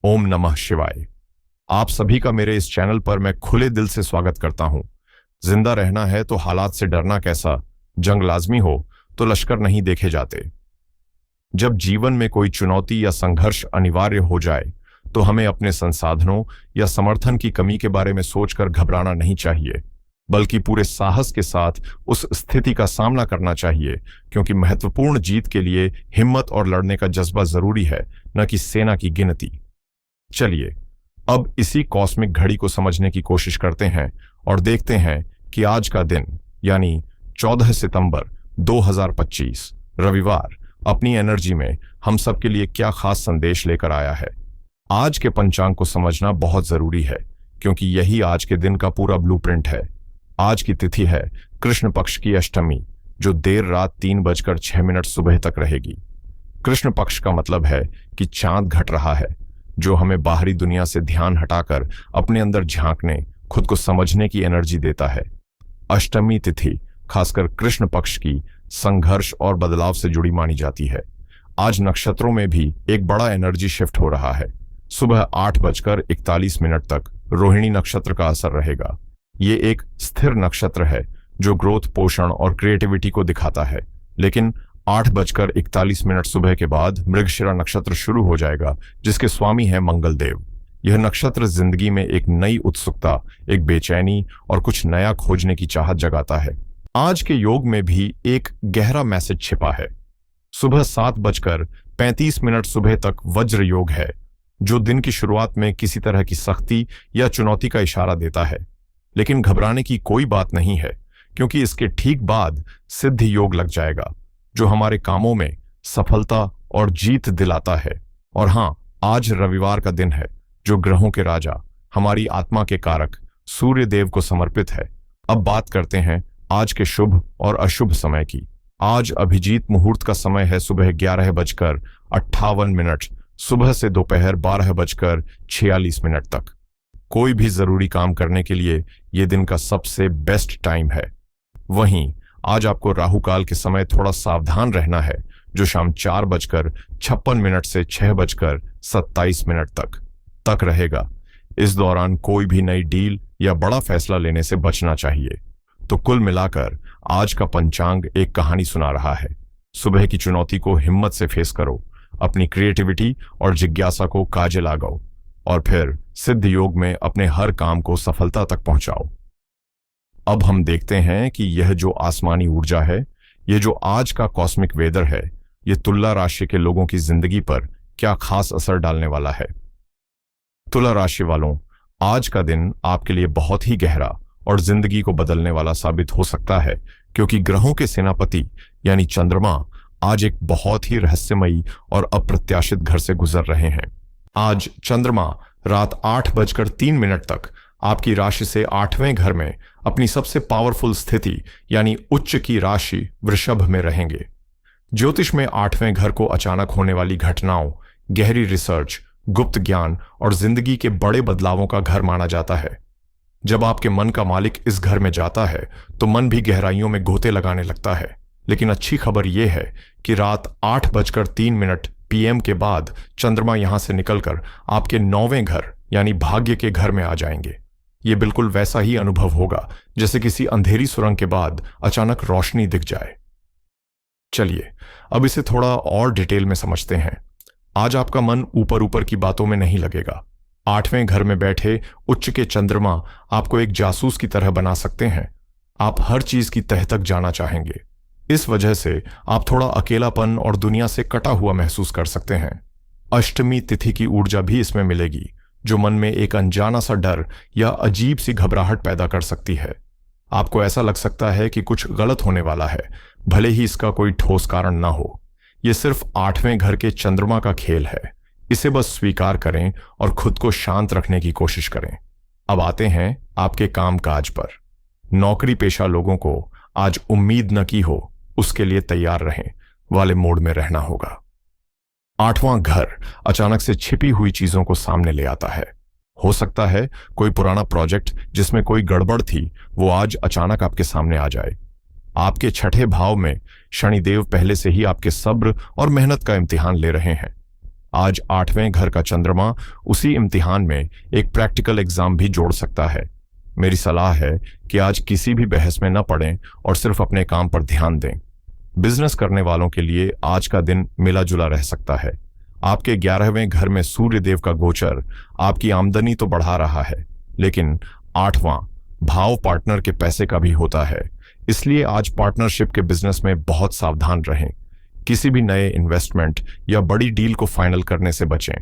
ओम नमः शिवाय। आप सभी का मेरे इस चैनल पर मैं खुले दिल से स्वागत करता हूं। जिंदा रहना है तो हालात से डरना कैसा, जंग लाजमी हो तो लश्कर नहीं देखे जाते। जब जीवन में कोई चुनौती या संघर्ष अनिवार्य हो जाए तो हमें अपने संसाधनों या समर्थन की कमी के बारे में सोचकर घबराना नहीं चाहिए, बल्कि पूरे साहस के साथ उस स्थिति का सामना करना चाहिए, क्योंकि महत्वपूर्ण जीत के लिए हिम्मत और लड़ने का जज्बा जरूरी है, न कि सेना की गिनती। चलिए अब इसी कॉस्मिक घड़ी को समझने की कोशिश करते हैं और देखते हैं कि आज का दिन यानी 14 सितंबर 2025 रविवार अपनी एनर्जी में हम सबके लिए क्या खास संदेश लेकर आया है। आज के पंचांग को समझना बहुत जरूरी है, क्योंकि यही आज के दिन का पूरा ब्लूप्रिंट है। आज की तिथि है कृष्ण पक्ष की अष्टमी, जो देर रात 3:06 सुबह तक रहेगी। कृष्ण पक्ष का मतलब है कि चांद घट रहा है, जो हमें बाहरी दुनिया से ध्यान हटाकर अपने अंदर झांकने, खुद को समझने की एनर्जी देता है। अष्टमी तिथि खासकर कृष्ण पक्ष की संघर्ष और बदलाव से जुड़ी मानी जाती है। आज नक्षत्रों में भी एक बड़ा एनर्जी शिफ्ट हो रहा है। सुबह 8:41 तक रोहिणी नक्षत्र का असर रहेगा। ये एक स्थिर नक्षत्र है जो ग्रोथ, पोषण और क्रिएटिविटी को दिखाता है, लेकिन 8:41 सुबह के बाद मृगशिरा नक्षत्र शुरू हो जाएगा, जिसके स्वामी है मंगल देव। यह नक्षत्र जिंदगी में एक नई उत्सुकता, एक बेचैनी और कुछ नया खोजने की चाहत जगाता है। आज के योग में भी एक गहरा मैसेज छिपा है। सुबह 7:35 सुबह तक वज्र योग है, जो दिन की शुरुआत में किसी तरह की सख्ती या चुनौती का इशारा देता है। लेकिन घबराने की कोई बात नहीं है, क्योंकि इसके ठीक बाद सिद्ध योग लग जाएगा, जो हमारे कामों में सफलता और जीत दिलाता है। और हाँ, आज रविवार का दिन है, जो ग्रहों के राजा, हमारी आत्मा के कारक सूर्य देव को समर्पित है। अब बात करते हैं आज के शुभ और अशुभ समय की। आज अभिजीत मुहूर्त का समय है सुबह 11:58 सुबह से दोपहर 12:46 तक। कोई भी जरूरी काम करने के लिए यह दिन का सबसे बेस्ट टाइम है। वहीं आज आपको राहु काल के समय थोड़ा सावधान रहना है, जो शाम 4:56 से 6:27 तक रहेगा। इस दौरान कोई भी नई डील या बड़ा फैसला लेने से बचना चाहिए। तो कुल मिलाकर आज का पंचांग एक कहानी सुना रहा है। सुबह की चुनौती को हिम्मत से फेस करो, अपनी क्रिएटिविटी और जिज्ञासा को काजे लगाओ, और फिर सिद्ध योग में अपने हर काम को सफलता तक पहुंचाओ। अब हम देखते हैं कि यह जो आसमानी ऊर्जा है, यह जो आज का कॉस्मिक वेदर है, यह तुला राशि के लोगों की जिंदगी पर क्या खास असर डालने वाला है। तुला राशि वालों, आज का दिन आपके लिए बहुत ही गहरा और जिंदगी को बदलने वाला साबित हो सकता है, क्योंकि ग्रहों के सेनापति यानी चंद्रमा आज एक बहुत ही रहस्यमयी और अप्रत्याशित घर से गुजर रहे हैं। आज चंद्रमा रात 8:03 तक आपकी राशि से 8वें घर में अपनी सबसे पावरफुल स्थिति यानी उच्च की राशि वृषभ में रहेंगे। ज्योतिष में 8वें घर को अचानक होने वाली घटनाओं, गहरी रिसर्च, गुप्त ज्ञान और जिंदगी के बड़े बदलावों का घर माना जाता है। जब आपके मन का मालिक इस घर में जाता है तो मन भी गहराइयों में गोते लगाने लगता है। लेकिन अच्छी खबर यह है कि रात 8:03 PM के बाद चंद्रमा यहां से निकलकर आपके 9वें घर यानी भाग्य के घर में आ जाएंगे। ये बिल्कुल वैसा ही अनुभव होगा जैसे किसी अंधेरी सुरंग के बाद अचानक रोशनी दिख जाए। चलिए अब इसे थोड़ा और डिटेल में समझते हैं। आज आपका मन ऊपर ऊपर की बातों में नहीं लगेगा। 8वें घर में बैठे उच्च के चंद्रमा आपको एक जासूस की तरह बना सकते हैं। आप हर चीज की तह तक जाना चाहेंगे। इस वजह से आप थोड़ा अकेलापन और दुनिया से कटा हुआ महसूस कर सकते हैं। अष्टमी तिथि की ऊर्जा भी इसमें मिलेगी, जो मन में एक अनजाना सा डर या अजीब सी घबराहट पैदा कर सकती है। आपको ऐसा लग सकता है कि कुछ गलत होने वाला है, भले ही इसका कोई ठोस कारण ना हो। यह सिर्फ 8वें घर के चंद्रमा का खेल है। इसे बस स्वीकार करें और खुद को शांत रखने की कोशिश करें। अब आते हैं आपके कामकाज पर। नौकरी पेशा लोगों को आज उम्मीद न की हो उसके लिए तैयार रहें वाले मोड में रहना होगा। 8वां घर अचानक से छिपी हुई चीजों को सामने ले आता है। हो सकता है कोई पुराना प्रोजेक्ट जिसमें कोई गड़बड़ थी, वो आज अचानक आपके सामने आ जाए। आपके 6ठे भाव में शनिदेव पहले से ही आपके सब्र और मेहनत का इम्तिहान ले रहे हैं। आज 8वें घर का चंद्रमा उसी इम्तिहान में एक प्रैक्टिकल एग्जाम भी जोड़ सकता है। मेरी सलाह है कि आज किसी भी बहस में न पड़ें और सिर्फ अपने काम पर ध्यान दें। बिजनेस करने वालों के लिए आज का दिन मिला जुला रह सकता है। आपके 11वें घर में सूर्य देव का गोचर आपकी आमदनी तो बढ़ा रहा है, लेकिन 8वां भाव पार्टनर के पैसे का भी होता है। इसलिए आज पार्टनरशिप के बिजनेस में बहुत सावधान रहें। किसी भी नए इन्वेस्टमेंट या बड़ी डील को फाइनल करने से बचें।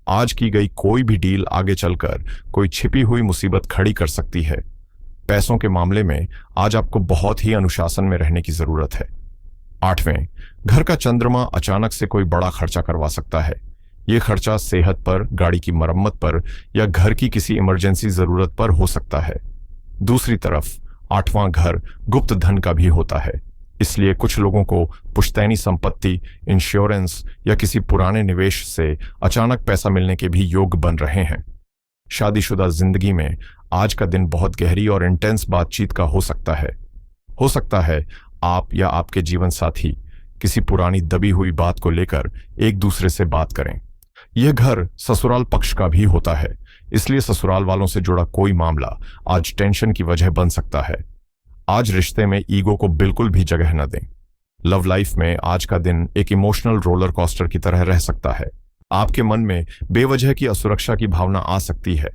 आज की गई कोई भी डील आगे चलकर कोई छिपी हुई मुसीबत खड़ी कर सकती है। पैसों के मामले में आज आपको बहुत ही अनुशासन में रहने की जरूरत है। 8वें घर का चंद्रमा अचानक से कोई बड़ा खर्चा करवा सकता है। यह खर्चा सेहत पर, गाड़ी की मरम्मत पर या घर की किसी इमरजेंसी जरूरत पर हो सकता है। दूसरी तरफ 8वां घर गुप्त धन का भी होता है, इसलिए कुछ लोगों को पुश्तैनी संपत्ति, इंश्योरेंस या किसी पुराने निवेश से अचानक पैसा मिलने के भी योग बन रहे हैं। शादीशुदा जिंदगी में आज का दिन बहुत गहरी और इंटेंस बातचीत का हो सकता है आप या आपके जीवन साथी किसी पुरानी दबी हुई बात को लेकर एक दूसरे से बात करें। यह घर ससुराल पक्ष का भी होता है, इसलिए ससुराल वालों से जुड़ा कोई मामला आज टेंशन की वजह बन सकता है। आज रिश्ते में ईगो को बिल्कुल भी जगह न दें। लव लाइफ में आज का दिन एक इमोशनल रोलर कोस्टर की तरह रह सकता है। आपके मन में बेवजह की असुरक्षा की भावना आ सकती है।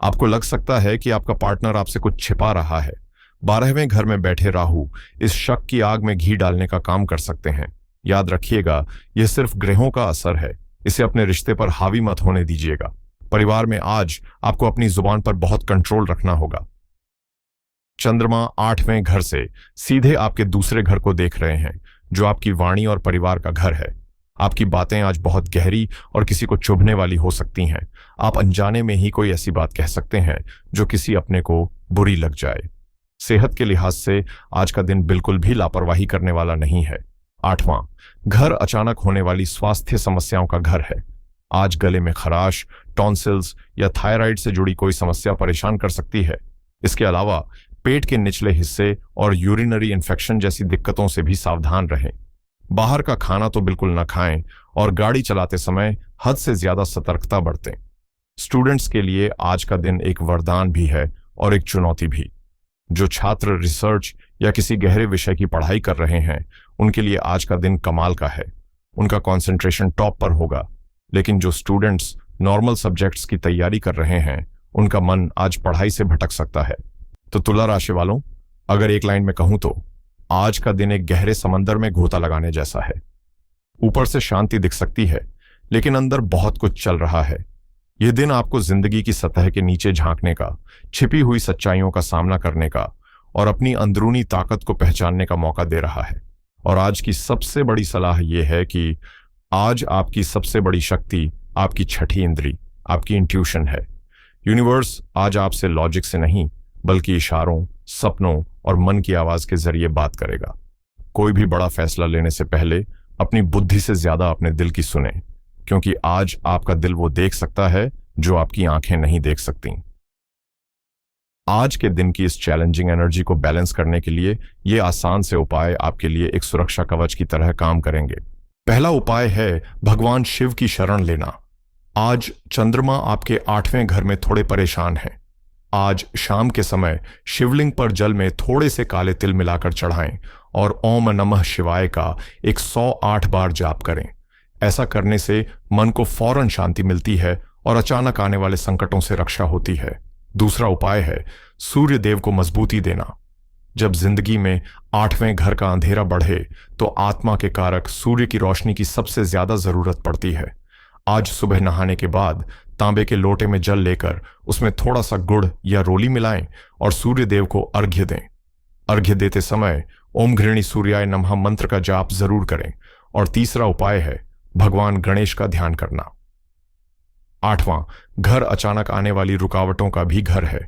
आपको लग सकता है कि आपका पार्टनर आपसे कुछ छिपा रहा है। 12वें घर में बैठे राहु इस शक की आग में घी डालने का काम कर सकते हैं। याद रखिएगा, यह सिर्फ ग्रहों का असर है। इसे अपने रिश्ते पर हावी मत होने दीजिएगा। परिवार में आज आपको अपनी जुबान पर बहुत कंट्रोल रखना होगा। चंद्रमा 8वें घर से सीधे आपके दूसरे घर को देख रहे हैं, जो आपकी वाणी और परिवार का घर है। आपकी बातें आज बहुत गहरी और किसी को चुभने वाली हो सकती हैं। आप अनजाने में ही कोई ऐसी बात कह सकते हैं जो किसी अपने को बुरी लग जाए। सेहत के लिहाज से आज का दिन बिल्कुल भी लापरवाही करने वाला नहीं है। 8वां घर अचानक होने वाली स्वास्थ्य समस्याओं का घर है। आज गले में खराश, टॉन्सिल्स या थायराइड से जुड़ी कोई समस्या परेशान कर सकती है। इसके अलावा पेट के निचले हिस्से और यूरिनरी इन्फेक्शन जैसी दिक्कतों से भी सावधान रहें। बाहर का खाना तो बिल्कुल न खाएं और गाड़ी चलाते समय हद से ज्यादा सतर्कता बरतें। स्टूडेंट्स के लिए आज का दिन एक वरदान भी है और एक चुनौती भी। जो छात्र रिसर्च या किसी गहरे विषय की पढ़ाई कर रहे हैं, उनके लिए आज का दिन कमाल का है। उनका कंसंट्रेशन टॉप पर होगा। लेकिन जो स्टूडेंट्स नॉर्मल सब्जेक्ट्स की तैयारी कर रहे हैं, उनका मन आज पढ़ाई से भटक सकता है। तो तुला राशि वालों, अगर एक लाइन में कहूं तो आज का दिन एक गहरे समंदर में गोता लगाने जैसा है। ऊपर से शांति दिख सकती है, लेकिन अंदर बहुत कुछ चल रहा है। यह दिन आपको जिंदगी की सतह के नीचे झांकने का, छिपी हुई सच्चाइयों का सामना करने का और अपनी अंदरूनी ताकत को पहचानने का मौका दे रहा है। और आज की सबसे बड़ी सलाह यह है कि आज आपकी सबसे बड़ी शक्ति आपकी छठी इंद्री, आपकी इंट्यूशन है। यूनिवर्स आज आपसे लॉजिक से नहीं, बल्कि इशारों, सपनों और मन की आवाज के जरिए बात करेगा। कोई भी बड़ा फैसला लेने से पहले अपनी बुद्धि से ज्यादा अपने दिल की सुने, क्योंकि आज आपका दिल वो देख सकता है जो आपकी आंखें नहीं देख सकती। आज के दिन की इस चैलेंजिंग एनर्जी को बैलेंस करने के लिए ये आसान से उपाय आपके लिए एक सुरक्षा कवच की तरह काम करेंगे। पहला उपाय है भगवान शिव की शरण लेना। आज चंद्रमा आपके 8वें घर में थोड़े परेशान हैं। आज शाम के समय शिवलिंग पर जल में थोड़े से काले तिल मिलाकर चढ़ाएं और ओम नमः शिवाय का 108 बार जाप करें। ऐसा करने से मन को फौरन शांति मिलती है और अचानक आने वाले संकटों से रक्षा होती है। दूसरा उपाय है सूर्य देव को मजबूती देना। जब जिंदगी में 8वें घर का अंधेरा बढ़े तो आत्मा के कारक सूर्य की रोशनी की सबसे ज्यादा जरूरत पड़ती है। आज सुबह नहाने के बाद तांबे के लोटे में जल लेकर उसमें थोड़ा सा गुड़ या रोली मिलाएं और सूर्य देव को अर्घ्य दें। अर्घ्य देते समय ओम घृणी सूर्याय नमः मंत्र का जाप जरूर करें। और तीसरा उपाय है भगवान गणेश का ध्यान करना। 8वां घर अचानक आने वाली रुकावटों का भी घर है।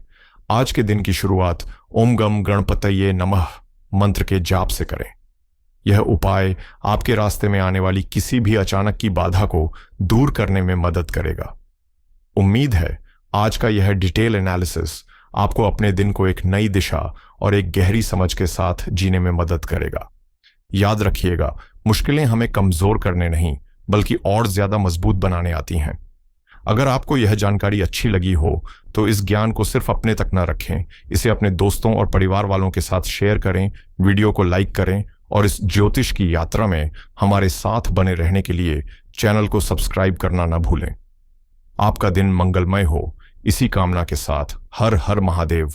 आज के दिन की शुरुआत ओम गम गणपतये नमः मंत्र के जाप से करें। यह उपाय आपके रास्ते में आने वाली किसी भी अचानक की बाधा को दूर करने में मदद करेगा। उम्मीद है आज का यह डिटेल एनालिसिस आपको अपने दिन को एक नई दिशा और एक गहरी समझ के साथ जीने में मदद करेगा। याद रखिएगा, मुश्किलें हमें कमजोर करने नहीं बल्कि और ज्यादा मजबूत बनाने आती हैं। अगर आपको यह जानकारी अच्छी लगी हो तो इस ज्ञान को सिर्फ अपने तक न रखें, इसे अपने दोस्तों और परिवार वालों के साथ शेयर करें, वीडियो को लाइक करें और इस ज्योतिष की यात्रा में हमारे साथ बने रहने के लिए चैनल को सब्सक्राइब करना न भूलें। आपका दिन मंगलमय हो, इसी कामना के साथ हर हर महादेव।